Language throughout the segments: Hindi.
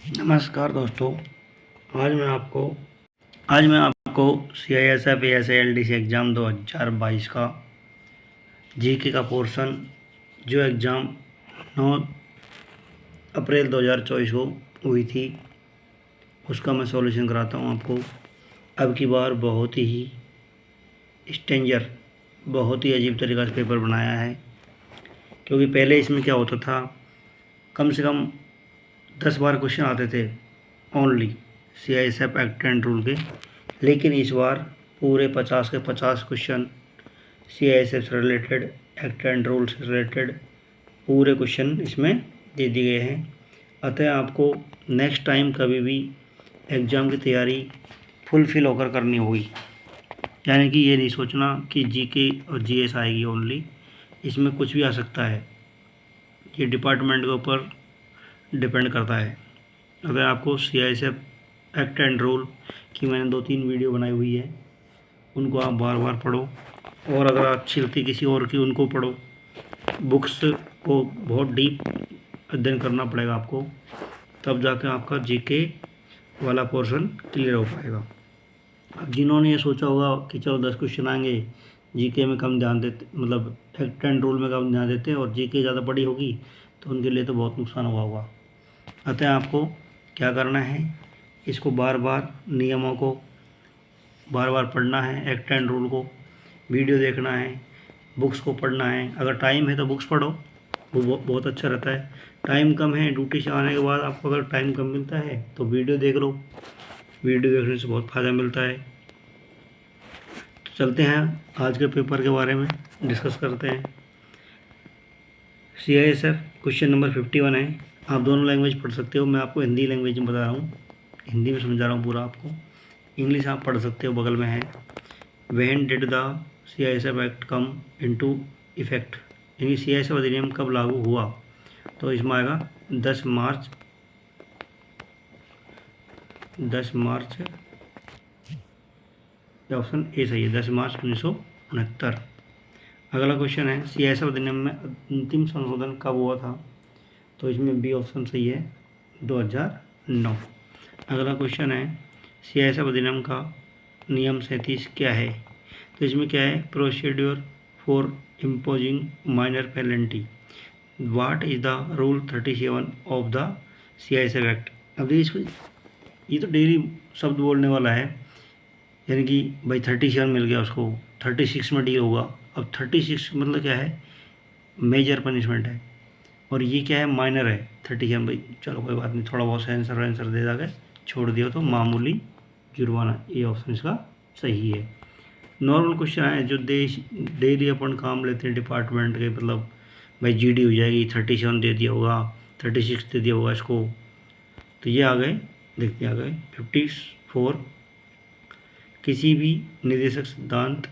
नमस्कार दोस्तों। आज मैं आपको आज मैं आपको CISF ASILDC एग्ज़ाम 2022 का जीके का पोर्शन, जो एग्ज़ाम 9 अप्रैल 2024 को हुई थी, उसका मैं सॉल्यूशन कराता हूँ आपको। अब की बार बहुत ही बहुत ही अजीब तरीक़ा से पेपर बनाया है, क्योंकि पहले इसमें क्या होता था, कम से कम 10-12 क्वेश्चन आते थे only CISF act and rule के। लेकिन इस बार पूरे 50 के 50 क्वेश्चन CISF से रिलेटेड, एक्ट एंड रूल से रिलेटेड पूरे क्वेश्चन इसमें दे दिए गए हैं। अतः आपको नेक्स्ट टाइम कभी भी एग्ज़ाम की तैयारी फुलफिल होकर करनी होगी। यानी कि ये नहीं सोचना कि जीके और जीएस आएगी ओनली, इसमें कुछ भी आ सकता है। ये डिपार्टमेंट के ऊपर डिपेंड करता है। अगर आपको CISF एक्ट एंड रूल की मैंने 2-3 वीडियो बनाई हुई है, उनको आप बार बार पढ़ो, और अगर अच्छी लगती किसी और की, उनको पढ़ो। बुक्स को बहुत डीप अध्ययन करना पड़ेगा आपको, तब जाकर आपका जीके वाला पोर्शन क्लियर हो पाएगा। अब जिन्होंने ये सोचा होगा कि चलो 10 क्वेश्चन आएंगे, जीके में कम ध्यान देते, मतलब एक्ट एंड रूल में कम ध्यान देते हैं और जीके ज़्यादा बड़ी होगी, तो उनके लिए तो बहुत नुकसान हुआ होगा। अतः आपको क्या करना है, इसको बार बार नियमों को बार बार पढ़ना है, एक्ट एंड रूल को, वीडियो देखना है, बुक्स को पढ़ना है। अगर टाइम है तो बुक्स पढ़ो, वो बहुत अच्छा रहता है। टाइम कम है, ड्यूटी से आने के बाद आपको अगर टाइम कम मिलता है तो वीडियो देख लो, वीडियो देखने से बहुत फ़ायदा मिलता है। तो चलते हैं आज के पेपर के बारे में डिस्कस करते हैं। CISF क्वेश्चन नंबर 51 है। आप दोनों लैंग्वेज पढ़ सकते हो, मैं आपको हिंदी लैंग्वेज में बता रहा हूँ, हिंदी में समझा रहा हूँ पूरा आपको। इंग्लिश आप पढ़ सकते हो, बगल में है। When did the CISF act come into effect, यानी CISF अधिनियम कब लागू हुआ, तो इसमें आएगा 10 मार्च, ऑप्शन ए सही है, 10 मार्च 1969। अगला क्वेश्चन है, CISF अधिनियम में अंतिम संशोधन कब हुआ था, तो इसमें बी ऑप्शन सही है, 2009। अगला क्वेश्चन है, CISF अधिनियम का नियम 37 क्या है, तो इसमें क्या है, procedure for imposing minor penalty, what is the rule 37 of the CISF act. अब देखिए इसको, ये तो डेली शब्द बोलने वाला है, यानी कि भाई 37 मिल गया उसको, 36 में डील होगा। अब 36 मतलब क्या है, मेजर पनिशमेंट है, और ये क्या है, माइनर है 37। भाई चलो कोई बात नहीं, थोड़ा बहुत आंसर दे देगा, छोड़ दिया तो मामूली जुर्माना, ये ऑप्शन इसका सही है। नॉर्मल क्वेश्चन है जो डेली अपन काम लेते हैं डिपार्टमेंट के, मतलब भाई GD हो जाएगी, 37 दे दिया होगा, 36 दे दिया होगा इसको, तो ये आ गए, देखते आ गए 54। किसी भी निर्देशक सिद्धांत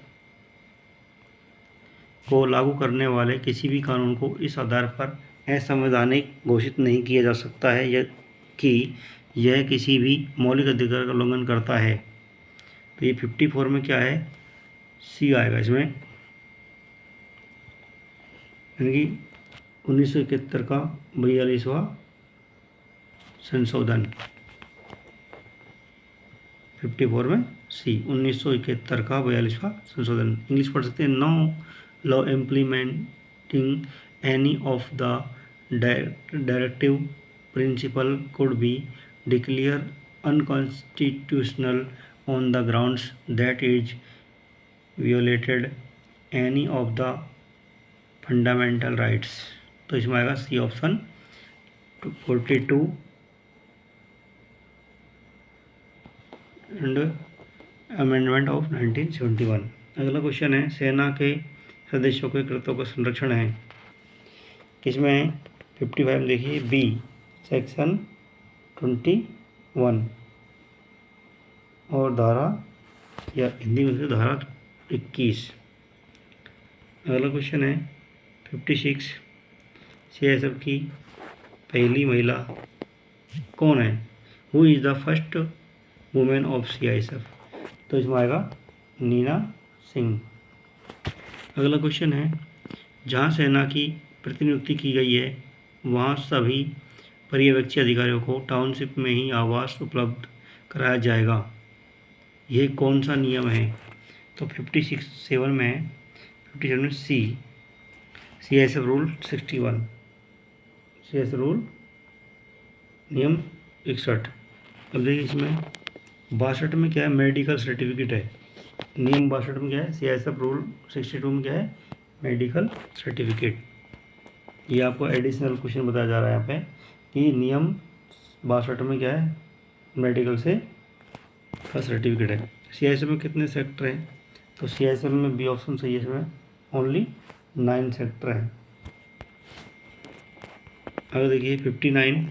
को लागू करने वाले किसी भी कानून को इस आधार पर असंवैधानिक घोषित नहीं किया जा सकता है कि यह किसी भी मौलिक अधिकार का उल्लंघन करता है। तो ये 54 में क्या है, सी आएगा इसमें, यानी कि 1971 का 42वां संशोधन, 54 में सी, 1971 का 42वां संशोधन। इंग्लिश पढ़ सकते हैं, no law implementing any of the directive principle could be declare unconstitutional on the grounds that is violated any of the fundamental rights. तो इसमें आएगा सी ऑप्शन, 42 एंड अमेंडमेंट ऑफ 1971। अगला क्वेश्चन है, सेना के सदस्यों के कृत्यों का संरक्षण है, किसमें है, 55 में देखिए, बी सेक्शन 21 और धारा, या हिंदी में से धारा 21। अगला क्वेश्चन है 56, CISF की पहली महिला कौन है, who is the first women of CISF, तो इसमें आएगा नीना सिंह। अगला क्वेश्चन है, जहाँ सेना की प्रतिनियुक्ति की गई है वहाँ सभी पर्यवेक्षी अधिकारियों को टाउनशिप में ही आवास उपलब्ध कराया जाएगा। यह कौन सा नियम है? तो 57 में है, 57 में CISF रूल 61, CISF रूल नियम 61। अब देखिए इसमें 62 में क्या है, मेडिकल सर्टिफिकेट है। नियम 62 में क्या है, CISF रूल 62 में क्या है, मेडिकल सर्टिफिकेट। ये आपको एडिशनल क्वेश्चन बताया जा रहा है यहाँ पे कि नियम 62 में क्या है, मेडिकल से का सर्टिफिकेट है। CISF में कितने सेक्टर हैं? तो CISF में बी ऑप्शन सही है, इसमें ओनली 9 सेक्टर हैं। अगर देखिए 59,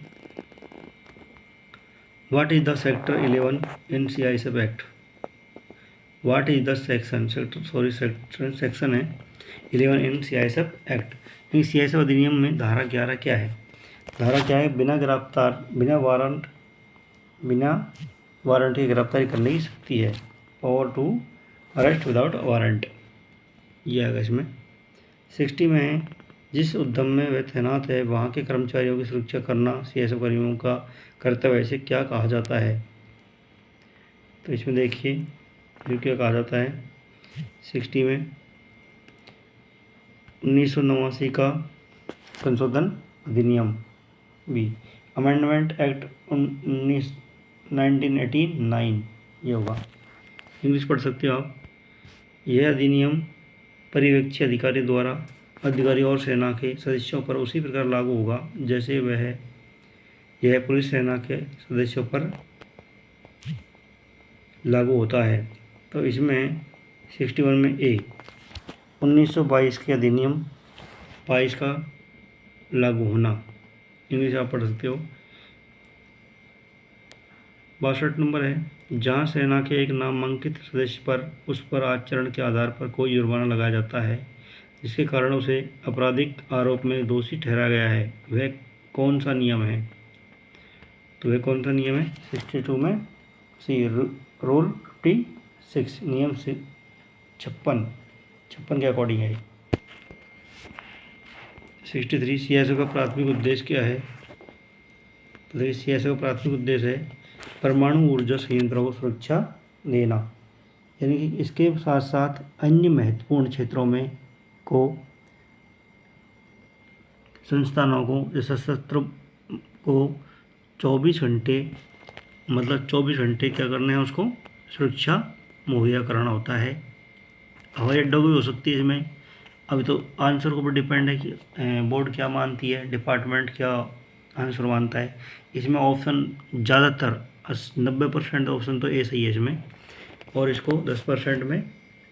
what is the sector 11 in CISF act? What is the section section है 11 इन CISF एक्ट। CISF अधिनियम में धारा 11 क्या है? धारा क्या है, बिना वारंट की गिरफ्तारी करने की शक्ति है, power to arrest without warrant, ये आएगा इसमें। 60 में है, जिस उद्यम में वह तैनात है वहाँ के कर्मचारियों की सुरक्षा करना CISF कर्मियों का कर्तव्य, इसे क्या कहा जाता है? तो इसमें देखिए फिर क्या कहा जाता है। 60 में 1989 का संशोधन अधिनियम, बी अमेंडमेंट एक्ट 1989, ये होगा। इंग्लिश पढ़ सकते हो आप। यह अधिनियम पर्यवेक्षी अधिकारी द्वारा अधिकारी और सेना के सदस्यों पर उसी प्रकार लागू होगा जैसे यह पुलिस सेना के सदस्यों पर लागू होता है। तो इसमें 61 में ए 1922 के अधिनियम 22 का लागू होना, इंग्लिश आप पढ़ सकते हो। 62 नंबर है, जहाँ सेना के एक नामांकित सदस्य पर उस पर आचरण के आधार पर कोई जुर्माना लगाया जाता है जिसके कारण उसे आपराधिक आरोप में दोषी ठहराया गया है, वह कौन सा नियम है? तो वह कौन सा नियम है? 62 में सी रूल 56, नियम 56 के अकॉर्डिंग है। 63 CISF का प्राथमिक उद्देश्य क्या है? तो देखिए CISF का प्राथमिक उद्देश्य है परमाणु ऊर्जा संयंत्रों को सुरक्षा देना, यानी कि इसके साथ साथ अन्य महत्वपूर्ण क्षेत्रों में को संस्थानों को सशस्त्र को 24 घंटे मतलब 24 घंटे क्या करना है, उसको सुरक्षा मुहैया कराना होता है। हवाई अड्डों भी हो सकती है इसमें। अभी तो आंसर के ऊपर डिपेंड है कि बोर्ड क्या मानती है, डिपार्टमेंट क्या आंसर मानता है। इसमें ऑप्शन ज़्यादातर 90% ऑप्शन तो ए सही है इसमें, और इसको 10% में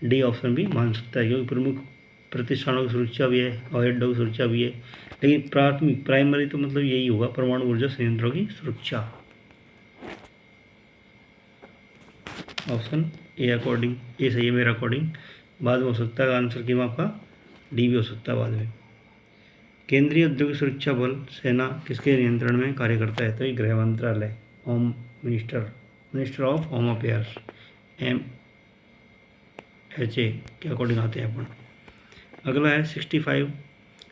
डी ऑप्शन भी मान सकता है, क्योंकि प्रमुख प्रतिष्ठानों की सुरक्षा भी है, हवाई अड्डों की सुरक्षा भी है। लेकिन प्राइमरी तो मतलब यही होगा, परमाणु ऊर्जा संयंत्रों की सुरक्षा। ऑप्शन ए अकॉर्डिंग ए सही है मेरा अकॉर्डिंग। बाद में हो सकता है आंसर की में आपका डी भी हो सकता है बाद में। केंद्रीय औद्योगिक सुरक्षा बल सेना किसके नियंत्रण में कार्य करता है? तो ये गृह मंत्रालय, home minister of home affairs, MHA के अकॉर्डिंग आते हैं अपन। अगला है 65,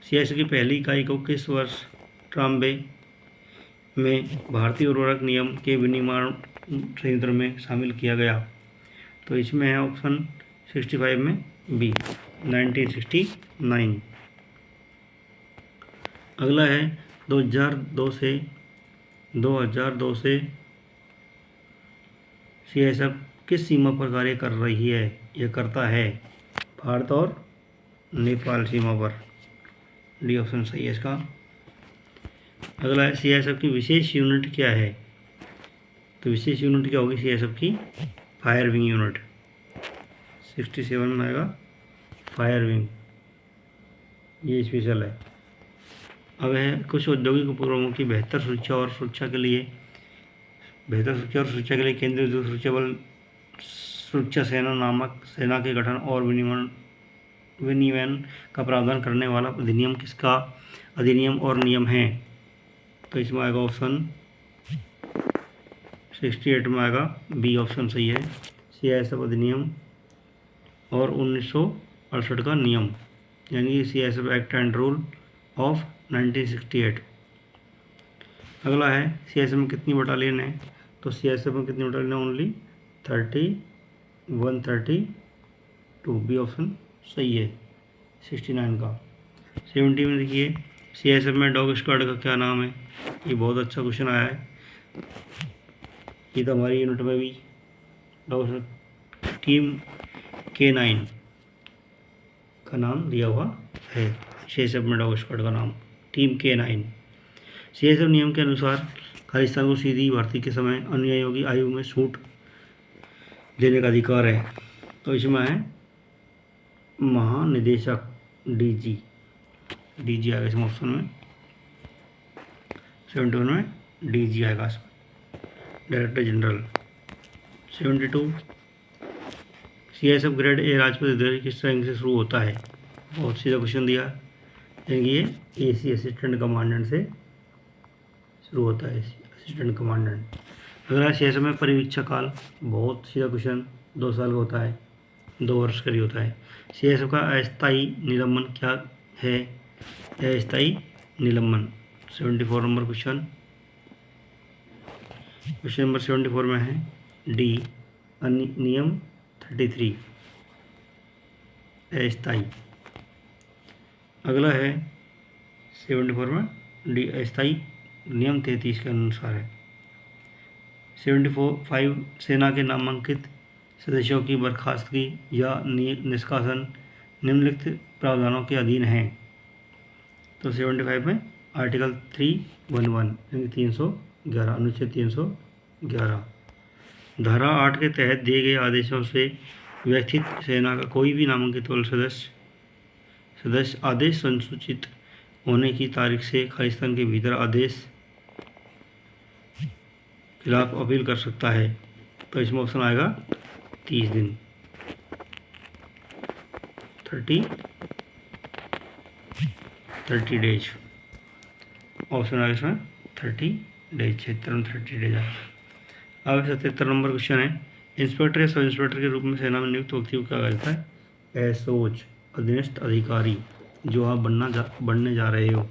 CISF की पहली इकाई को किस वर्ष ट्राम्बे में भारतीय उर्वरक नियम के विनिर्माण संयंत्र में शामिल किया गया? तो इसमें है ऑप्शन 65 में बी 1969। अगला है 2002 से CISF किस सीमा पर कार्य कर रही है? यह करता है भारत और नेपाल सीमा पर, डी ऑप्शन सही है इसका। अगला है CISF की विशेष यूनिट क्या है? तो विशेष यूनिट क्या होगी CISF की? Fire wing unit. 67 में आएगा फायर विंग, ये स्पेशल है। अब है कुछ औद्योगिक उपक्रमों की बेहतर सुरक्षा और सुरक्षा के लिए केंद्रीय उद्योग सुरक्षा सेना नामक सेना के गठन और विनियमन का प्रावधान करने वाला अधिनियम किसका अधिनियम और नियम है? तो इसमें आएगा ऑप्शन 68 में आएगा बी ऑप्शन सही है, CISF अधिनियम और 1968 का नियम, यानी कि CISF act and rule of 1968। अगला है सीआईएसएफ में कितनी बटालियन है, तो सीआईएसएफ में कितनी बटालियन है, ओनली 132। बी ऑप्शन सही है 69 का। 70 में देखिए सीआईएसएफ में डॉग स्क्वाड का क्या नाम है, ये बहुत अच्छा क्वेश्चन आया है, ये तो हमारी यूनिट में भी डॉग टीम K9 का नाम दिया हुआ है। सीआईएसएफ में डॉग स्क्वाड का नाम टीम K9। सीआईएसएफ नियम के अनुसार खालिस्तान को सीधी भर्ती के समय अनुयायियों की आयु में छूट देने का अधिकार है, तो इसमें है महानिदेशक डीजी आएगा इसमें ऑप्शन में। 71 में डीजी आएगा इसमें, director general. 72 CISF grade A Rajpath अधिकारी किस रैंक से शुरू होता है, बहुत सीधा क्वेश्चन दिया है, ये AC असिस्टेंट कमांडेंट से शुरू होता है, असिस्टेंट कमांडेंट। अगला सीआईएसएफ में परिवीक्षा काल, बहुत सीधा क्वेश्चन, 2 साल का होता है, 2 वर्ष का ही होता है। सीआईएसएफ का अस्थायी निलंबन क्या है, अस्थायी निलंबन। 74 नंबर क्वेश्चन नंबर 74 में है डी नियम 33 अस्थायी। अगला है 74 में डी अस्थायी नियम 33 के अनुसार है। 75 सेना के नामांकित सदस्यों की बर्खास्तगी या निष्कासन निम्नलिखित प्रावधानों के अधीन है, तो 75 में आर्टिकल 311 यानी 311 अनुच्छेद 311 धारा 8 के तहत दिए गए आदेशों से व्यथित सेना का कोई भी नामांकित सदस्य आदेश संसूचित होने की तारीख से खालिस्तान के भीतर आदेश खिलाफ अपील कर सकता है, तो इसमें ऑप्शन आएगा 30 दिन 30 डेज, ऑप्शन आएगा इसमें 30 डेज, 30 डेज आएगा। अब 77 नंबर क्वेश्चन है इंस्पेक्टर या सब इंस्पेक्टर के रूप में सेना में नियुक्त व्यक्ति को क्या कहा जाता है, एसओच अधीनस्थ अधिकारी, जो आप बनने जा रहे हो,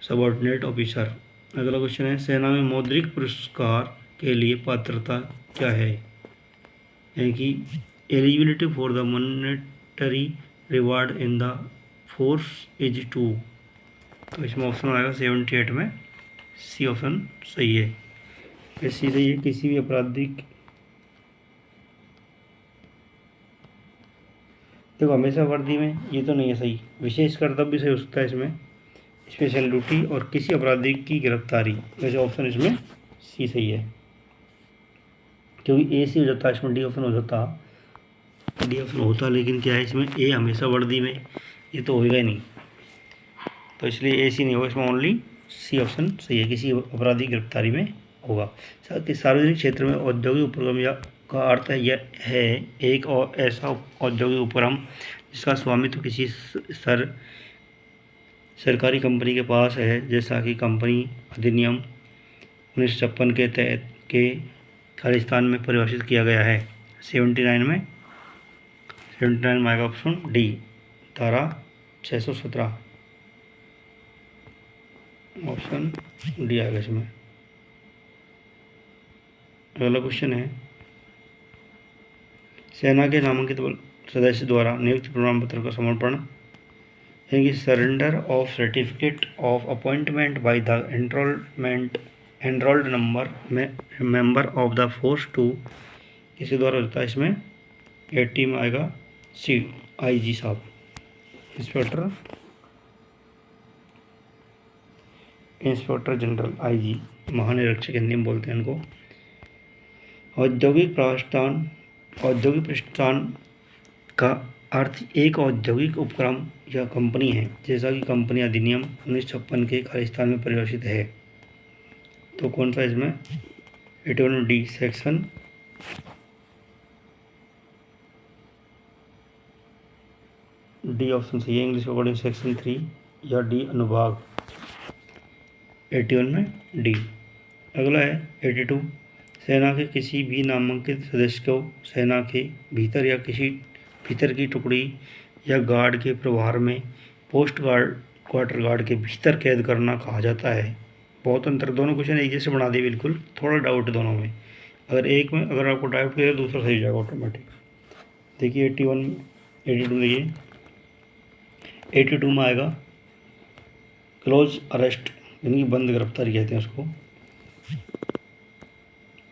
सबऑर्डिनेट ऑफिसर। अगला क्वेश्चन है सेना में मौद्रिक पुरस्कार के लिए पात्रता क्या है, यानी कि eligibility for the monetary reward in the force is 2, तो इसमें ऑप्शन आएगा 78 में सी ऑप्शन सही है। ऐसी सही है किसी भी आपराधिक, देखो हमेशा वर्दी में ये तो नहीं है सही, विशेष कर्तव्य से हो सकता है इसमें, स्पेशल ड्यूटी और किसी अपराधी की गिरफ्तारी, वैसे ऑप्शन इसमें सी सही है, क्योंकि ए सी हो जाता है इसमें डी ऑप्शन हो जाता, लेकिन क्या है इसमें ए हमेशा वर्दी में, ये तो होगा ही नहीं, तो इसलिए ए सी नहीं होगा, इसमें ओनली सी ऑप्शन सही है, किसी अपराधी की गिरफ्तारी में होगा। साथ ही सार्वजनिक क्षेत्र में औद्योगिक उपक्रम या का अर्थ यह है एक और ऐसा औद्योगिक उपक्रम जिसका स्वामित्व किसी सरकारी कंपनी के पास है, जैसा कि कंपनी अधिनियम 1956 के तहत के खालिस्तान में परिभाषित किया गया है। 79 में आएगा ऑप्शन डी धारा 617, ऑप्शन डी आएगा इसमें। अगला क्वेश्चन है सेना के नामांकित सदस्य द्वारा नियुक्ति प्रमाण पत्र का समर्पण, यानी surrender of certificate of appointment by the enrolled member of the force to किसी द्वारा होता है, इसमें 80 में आएगा सी IG साहब, इंस्पेक्टर जनरल IG, महानिरीक्षक हिंदी में बोलते हैं इनको। औद्योगिक प्रतिष्ठान का अर्थ एक औद्योगिक उपक्रम या कंपनी है, जैसा कि कंपनी अधिनियम 1956 के खालिस्तान में परिभाषित है, तो कौन सा इसमें 81 डी सेक्शन डी ऑप्शन सही है, इंग्लिश अकॉर्डिंग सेक्शन 3 या डी अनुभाग 81 में डी। अगला है 82 सेना के किसी भी नामांकित सदस्य को सेना के भीतर या किसी भीतर की टुकड़ी या गार्ड के प्रभार में पोस्ट क्वार्टर गार्ड के भीतर कैद करना कहा जाता है। बहुत अंतर, दोनों क्वेश्चन एक जैसे बना दिए बिल्कुल, थोड़ा डाउट है दोनों में। अगर एक में अगर आपको डाउट क्लियर दूसरा सही हो जाएगा ऑटोमेटिक। देखिए 81 82 देखिए 82 में आएगा क्लोज अरेस्ट, यानी कि बंद गिरफ्तारी कहते हैं उसको,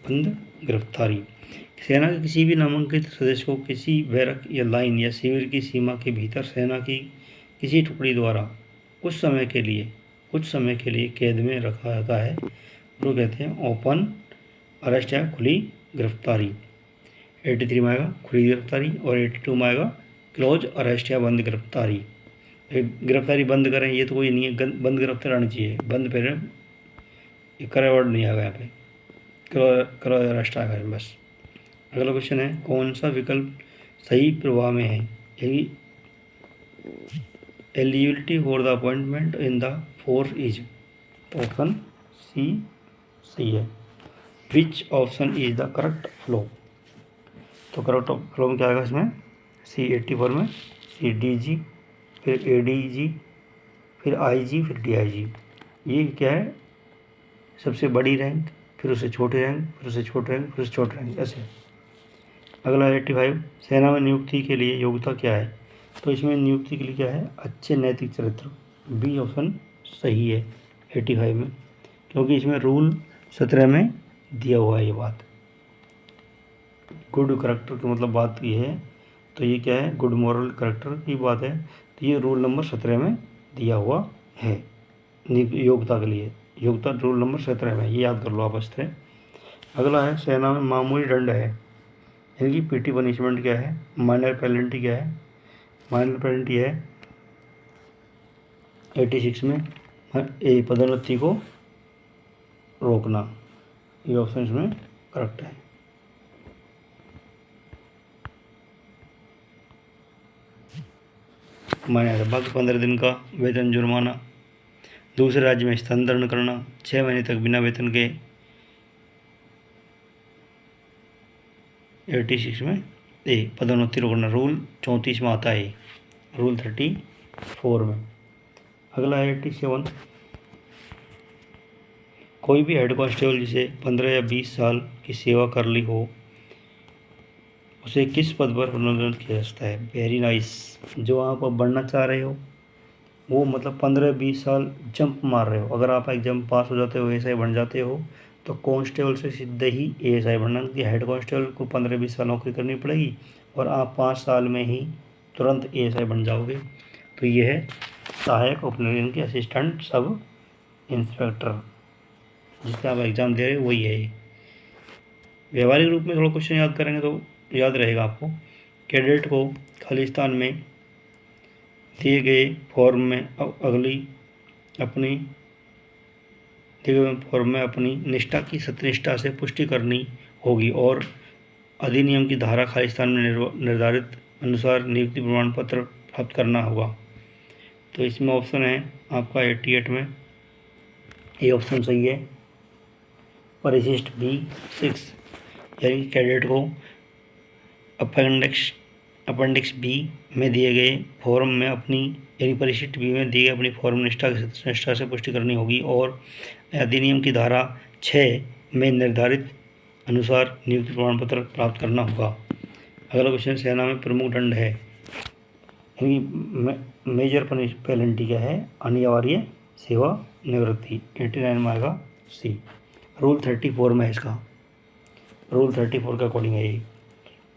बंद गिरफ्तारी। सेना के किसी भी नामांकित सदस्य को किसी बैरक या लाइन या शिविर की सीमा के भीतर सेना की किसी टुकड़ी द्वारा कुछ समय के लिए कैद में रखा जाता है, जो कहते हैं ओपन अरेस्ट या खुली गिरफ्तारी। 83 में आएगा खुली गिरफ्तारी और 82 में आएगा क्लोज अरेस्ट या बंद गिरफ्तारी। गिरफ्तारी बंद करें ये तो कोई नहीं है, बंद गिरफ्तारी आनी चाहिए, बंद पहले करे वर्ड नहीं आएगा यहाँ पे, क्लोज अरेस्ट आएगा बस। अगला क्वेश्चन है कौन सा विकल्प सही प्रवाह में है, यानी eligibility for the appointment in the force is, तो ऑप्शन सी सही है। Which option is the correct flow, तो करेक्ट फ्लो में क्या आएगा इसमें, सी 84 में सी डी जी, फिर ए डी जी, फिर आई जी, फिर डी आई जी। ये क्या है, सबसे बड़ी रैंक, फिर उससे छोटे रैंक, फिर उससे छोटे रैंक, फिर उससे छोटे रैंक, ऐसे। अगला 85 सेना में नियुक्ति के लिए योग्यता क्या है, तो इसमें नियुक्ति के लिए क्या है, अच्छे नैतिक चरित्र, बी ऑप्शन सही है 85 में, क्योंकि इसमें रूल 17 में दिया हुआ है ये बात। गुड करैक्टर का मतलब बात ये है, तो ये क्या है, गुड मॉरल करैक्टर की बात है, तो ये रूल नंबर 17 में दिया हुआ है योग्यता के लिए, योग्यता रूल नंबर 17 में, ये याद कर लो आप इस तरह। अगला है सेना में मामूली दंड है, यानी कि पीटी पनिशमेंट क्या है, माइनर पेनल्टी क्या है, माइनर पेनल्टी है 86 में पदोन्नति को रोकना, ये ऑप्शन इसमें करेक्ट है। माइनर बाकी 15 दिन का वेतन जुर्माना, दूसरे राज्य में स्थानांतरण करना, 6 महीने तक बिना वेतन के 86 में पदोन्नति रोकना, रूल 34 में आता है, रूल 34 में। अगला है 87 कोई भी हेड कांस्टेबल जिसे 15 या 20 साल की सेवा कर ली हो उसे किस पद पर प्रोन्नत किया जा सकता है। वेरी नाइस, जो आप बढ़ना चाह रहे हो वो मतलब 15-20 साल जंप मार रहे हो, अगर आप एग्जाम पास हो जाते हो एएसआई बन जाते हो तो कांस्टेबल से सीधे ही एएसआई बनना, क्योंकि हेड कांस्टेबल को 15-20 साल नौकरी करनी पड़ेगी और आप 5 साल में ही तुरंत एएसआई बन जाओगे। तो ये है सहायक उपनिरीक्षक के असिस्टेंट सब इंस्पेक्टर, जिससे आप एग्ज़ाम दे रहे हो वही है ये। व्यवहारिक रूप में थोड़ा क्वेश्चन याद करेंगे तो याद रहेगा आपको। कैडेट को खालिस्तान में दिए गए फॉर्म में अपनी निष्ठा की सत्यनिष्ठा से पुष्टि करनी होगी और अधिनियम की धारा खालिस्तान में निर्धारित अनुसार नियुक्ति प्रमाण पत्र प्राप्त करना होगा। तो इसमें ऑप्शन है आपका 88 में ये ऑप्शन सही है, परिशिष्ट B6, यानी कैडेट को अपेंडिक्स बी में दिए गए फॉर्म में अपनी, यानी परिशिष्ट बी में दिए गए अपनी फॉर्म निष्ठा से पुष्टि करनी होगी और अधिनियम की धारा 6 में निर्धारित अनुसार नियुक्ति प्रमाण पत्र प्राप्त करना होगा। अगला क्वेश्चन सेना में प्रमुख दंड है, यानी मेजर पेनल्टी क्या है, अनिवार्य सेवा निवृत्ति, 89 में आएगा सी, रूल 34 में है इसका, रूल 34 के अकॉर्डिंग है ये।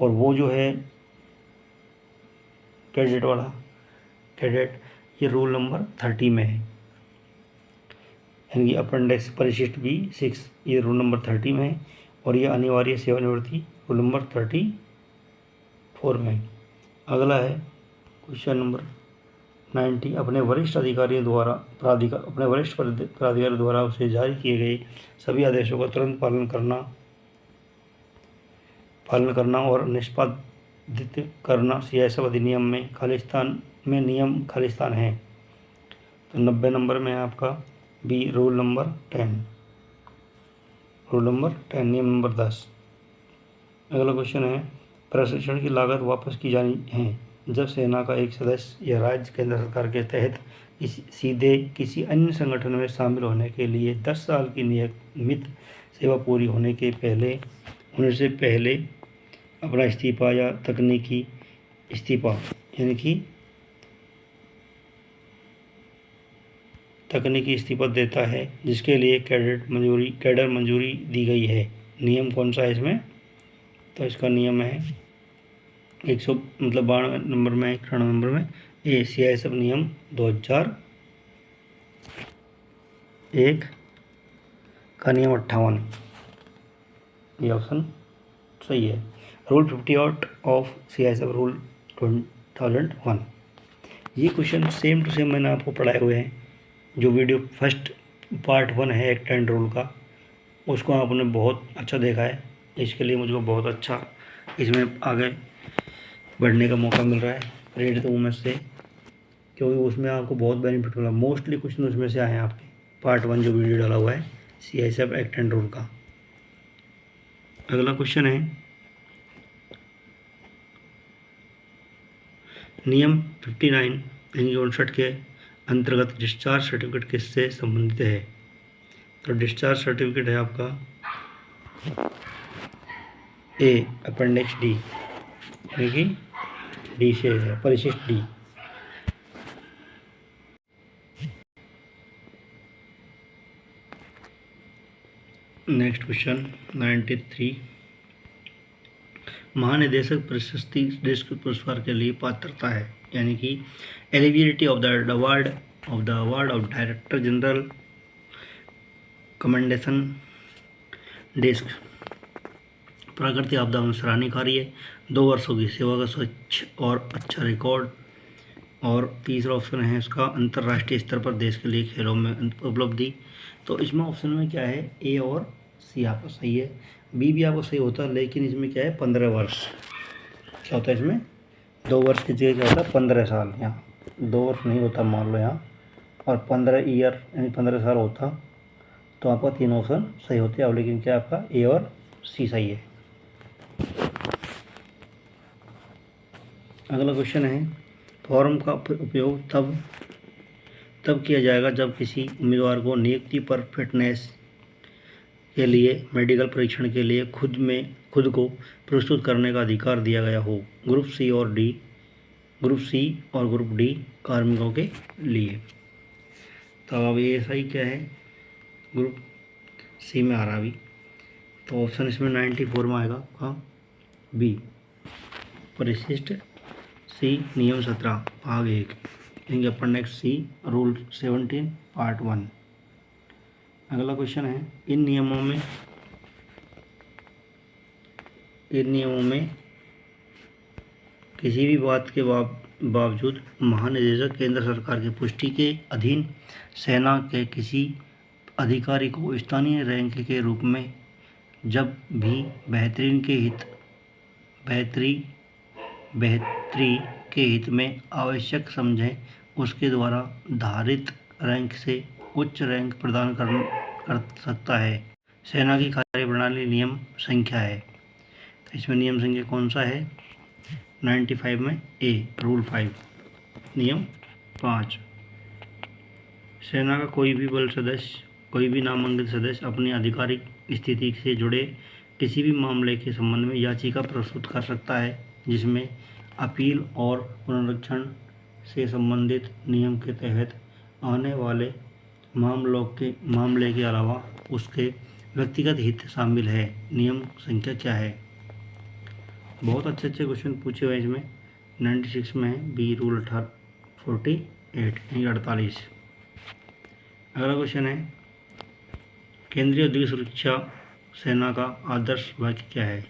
और वो जो है कैडेट वाला कैडेट, ये रूल नंबर 30 में है, यानी कि अपेंडिक्स परिशिष्ट B6 ये रूल नंबर 30 में है और ये अनिवार्य सेवानिवृत्ति रूल नंबर 34 में। अगला है क्वेश्चन नंबर 90 अपने वरिष्ठ अधिकारियों द्वारा प्राधिकारी द्वारा उसे जारी किए गए सभी आदेशों का तुरंत पालन करना और निष्पादित करना CISF अधिनियम में खालिस्तान में नियम खालिस्तान है। तो 90 नंबर में है आपका बी रूल नंबर 10 नियम नंबर 10। अगला क्वेश्चन है प्रशिक्षण की लागत वापस की जानी है जब सेना का एक सदस्य या राज्य केंद्र सरकार के तहत सीधे किसी अन्य संगठन में शामिल होने के लिए 10 साल की नियमित सेवा पूरी होने से पहले अपना इस्तीफा या तकनीकी इस्तीफा यानी कि तकनीकी इस्तीफा देता है, जिसके लिए कैडर मंजूरी दी गई है। नियम कौन सा है इसमें? तो इसका नियम है 92 नंबर में, 91 नंबर में ए CISF नियम 2001 का नियम 58, ये ऑप्शन सही है। Rule 58 of CISF rule 2001। ये क्वेश्चन सेम टू सेम मैंने आपको पढ़ाए हुए हैं। जो वीडियो फर्स्ट पार्ट 1 है एक्टेंड रूल का, उसको आपने बहुत अच्छा देखा है। इसके लिए मुझको बहुत अच्छा इसमें आगे बढ़ने का मौका मिल रहा है, रेड तो में से, क्योंकि उसमें आपको बहुत बेनिफिट मिला। मोस्टली क्वेश्चन उसमें से आए हैं आपके पार्ट 1 जो वीडियो डाला हुआ है CISF एक्टेंड रूल का। अगला क्वेश्चन है नियम 59 59 के अंतर्गत डिस्चार्ज सर्टिफिकेट किससे संबंधित है? तो डिस्चार्ज सर्टिफिकेट है आपका ए अपेंडिक्स डी, यानी कि डी से है, परिशिष्ट डी। Next question 93। महानिदेशक प्रशस्ति डिस्क पुरस्कार के लिए पात्रता है, यानी कि eligibility of the award of director general commendation disc. प्राकृतिक आपदा में सराहनीय कार्य, 2 वर्षों की सेवा का स्वच्छ और अच्छा रिकॉर्ड, और तीसरा ऑप्शन है इसका अंतर्राष्ट्रीय स्तर पर देश के लिए खेलों में उपलब्धि। तो इसमें ऑप्शन में क्या है, ए और सी आपका सही है, बी भी आपको सही होता है, लेकिन इसमें क्या है 15 वर्ष। क्या होता है इसमें 2 वर्ष की जगह क्या होता है 15 साल, यहाँ 2 वर्ष नहीं होता मान लो यहाँ, और 15 ईयर यानी 15 साल होता, तो आपका 3 ऑप्शन सही होते हैं। अब लेकिन क्या आपका ए और सी सही है। अगला क्वेश्चन है फॉर्म का उपयोग तब किया जाएगा जब किसी उम्मीदवार को नियुक्ति पर फिटनेस के लिए मेडिकल परीक्षण के लिए खुद को प्रस्तुत करने का अधिकार दिया गया हो। ग्रुप सी और ग्रुप डी कार्मिकों के लिए। तो अब ये सही क्या है, ग्रुप सी में आ रहा अभी, तो ऑप्शन इसमें 94 में आएगा का बी परिशिष्ट सी नियम 17 भाग 1 यानी अपेंडिक्स सी रूल 17 पार्ट 1। अगला क्वेश्चन है इन नियमों में किसी भी बात के बावजूद महानिदेशक केंद्र सरकार की पुष्टि के अधीन सेना के किसी अधिकारी को स्थानीय रैंक के रूप में जब भी बेहतरी के हित में आवश्यक समझें, उसके द्वारा धारित रैंक से उच्च रैंक प्रदान कर सकता है। सेना की कार्यप्रणाली नियम संख्या है, तो इसमें नियम संख्या कौन सा है 95 में ए रूल 5 नियम 5। सेना का कोई भी नामांकित सदस्य अपनी आधिकारिक स्थिति से जुड़े किसी भी मामले के संबंध में याचिका प्रस्तुत कर सकता है, जिसमें अपील और पुनरीक्षण से संबंधित नियम के तहत आने वाले मामले के अलावा उसके व्यक्तिगत हित शामिल है। नियम संख्या क्या है? बहुत अच्छे क्वेश्चन पूछे हुए इसमें 96 में है बी रूल 48 यानी 48। अगला क्वेश्चन है केंद्रीय औद्योगिक सुरक्षा सेना का आदर्श वाक्य क्या है?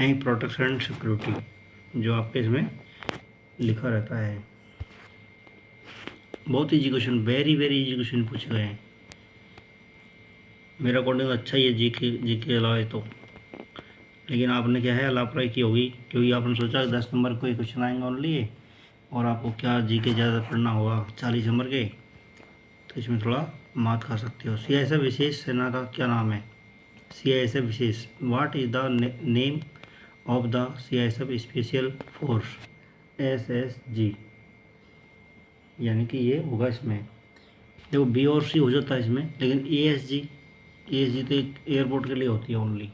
यानी प्रोटेक्शन एंड सिक्योरिटी, जो आपके इसमें लिखा रहता है। बहुत easy question, very easy question पूछे गए हैं। मेरा अकॉर्डिंग अच्छा ही है जी के अलावा तो, लेकिन आपने क्या है लापरवाही की होगी, क्योंकि आपने सोचा 10 नंबर को ही क्वेश्चन आएंगे ओनली, और आपको क्या जी के ज़्यादा पढ़ना होगा 40 नंबर के, तो इसमें थोड़ा मात खा सकते हो। CISF विशेष सेना का क्या नाम है? CISF विशेष, what is the name of the CISF special force SSG। यानी कि ये होगा इसमें। देखो बी और सी हो जाता है इसमें, लेकिन ए एस जी तो एक एयरपोर्ट के लिए होती है ओनली।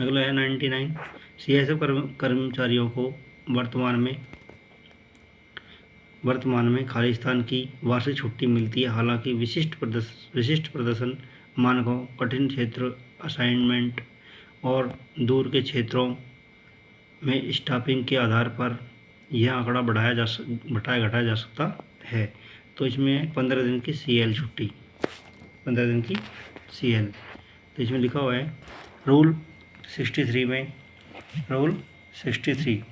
अगला है 99, CISF कर्मचारियों को वर्तमान में खालिस्तान की वार्षिक छुट्टी मिलती है। हालांकि विशिष्ट प्रदर्शन मानकों, कठिन क्षेत्र असाइनमेंट और दूर के क्षेत्रों में स्टाफिंग के आधार पर यह आंकड़ा घटाया जा सकता है। तो इसमें 15 दिन की CL छुट्टी, 15 दिन की CL। तो इसमें लिखा हुआ है रूल 63 में, रूल 63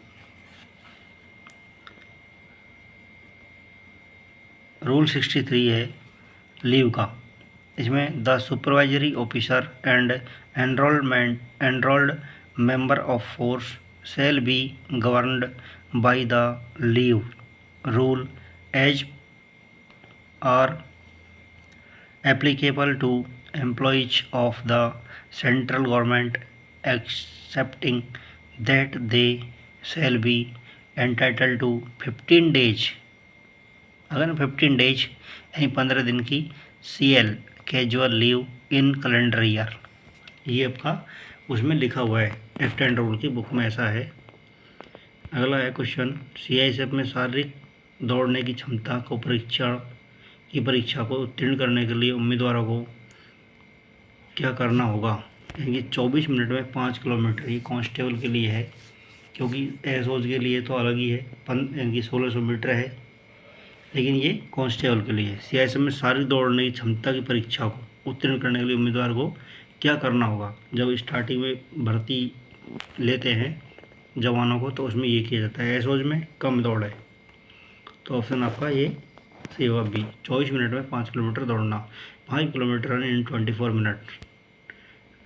है लीव का। इसमें the supervisory officer and enrolled member of force shall be governed by the leave rule as are applicable to employees of the central government excepting that they shall be entitled to 15 days, अगर 15 डेज यानी 15 दिन की CL casual leave in calendar year. ये आपका उसमें लिखा हुआ है, एक्ट रूल की बुक में ऐसा है। अगला है क्वेश्चन, CISF में शारीरिक दौड़ने की क्षमता को परीक्षा को उत्तीर्ण करने के लिए उम्मीदवारों को क्या करना होगा। यानी 24 मिनट में 5 किलोमीटर, ये कांस्टेबल के लिए है, क्योंकि एसओज के लिए तो अलग ही है, यानी 1600 मीटर है, लेकिन ये कांस्टेबल के लिए है। CISF में शारीरिक दौड़ने की क्षमता की परीक्षा को उत्तीर्ण करने के लिए उम्मीदवार को क्या करना होगा। जब स्टार्टिंग में भर्ती लेते हैं जवानों को तो उसमें ये किया जाता है। एसओज में कम दौड़ है, तो ऑप्शन आपका ये सही होगा बी, 24 मिनट में 5 किलोमीटर दौड़ना, 5 किलोमीटर रन इन 24 मिनट।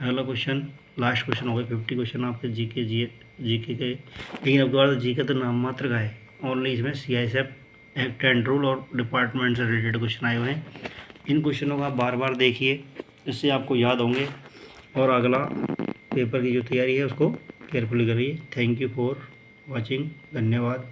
अगला क्वेश्चन, लास्ट क्वेश्चन हो गए 50 क्वेश्चन आपके जीके के, लेकिन अब दोबारा जीके तो नाम मात्र का है, ओनली इसमें CISF एक्ट एंड रूल और डिपार्टमेंट से रिलेटेड क्वेश्चन आए हुए हैं। इन क्वेश्चनों को आप बार बार देखिए, इससे आपको याद होंगे और अगला पेपर की जो तैयारी है उसको केयरफुली करिए। थैंक यू फॉर वॉचिंग, धन्यवाद।